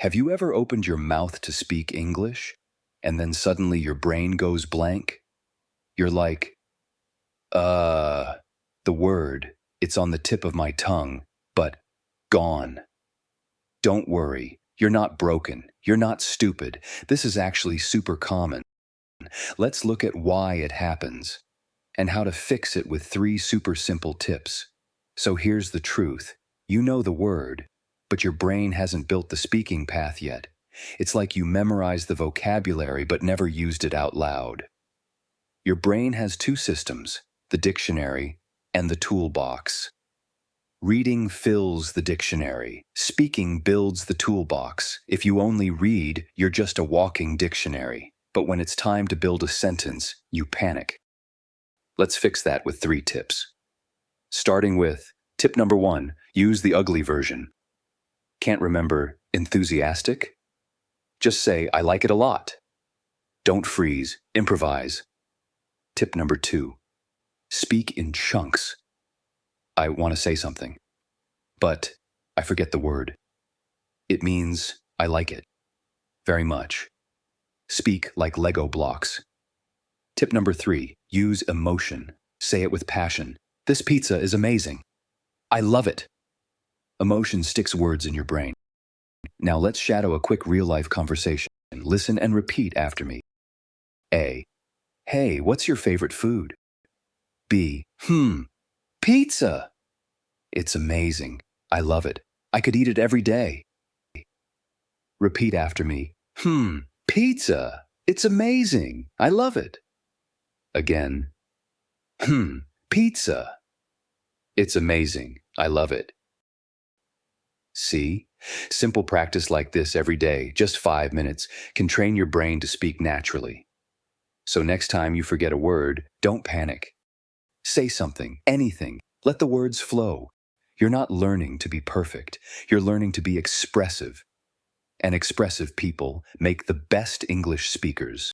Have you ever opened your mouth to speak English, and then suddenly your brain goes blank? You're like, the word, it's on the tip of my tongue, but gone. Don't worry, you're not broken, you're not stupid. This is actually super common. Let's look at why it happens, and how to fix it with 3 super simple tips. So here's the truth. You know the word, but your brain hasn't built the speaking path yet. It's like you memorized the vocabulary but never used it out loud. Your brain has 2 systems, the dictionary and the toolbox. Reading fills the dictionary. Speaking builds the toolbox. If you only read, you're just a walking dictionary. But when it's time to build a sentence, you panic. Let's fix that with 3 tips. Starting with tip number 1, use the ugly version. Can't remember enthusiastic? Just say, I like it a lot. Don't freeze, improvise. Tip number 2, speak in chunks. I want to say something, but I forget the word. It means I like it very much. Speak like Lego blocks. Tip number 3, use emotion. Say it with passion. This pizza is amazing. I love it. Emotion sticks words in your brain. Now let's shadow a quick real-life conversation. Listen and repeat after me. A. Hey, what's your favorite food? B. Pizza. It's amazing. I love it. I could eat it every day. Repeat after me. Pizza. It's amazing. I love it. Again. Pizza. It's amazing. I love it. See? Simple practice like this every day, just 5 minutes, can train your brain to speak naturally. So next time you forget a word, don't panic. Say something, anything. Let the words flow. You're not learning to be perfect. You're learning to be expressive. And expressive people make the best English speakers.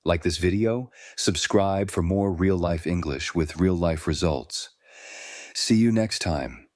Like this video? Subscribe for more real-life English with real-life results. See you next time.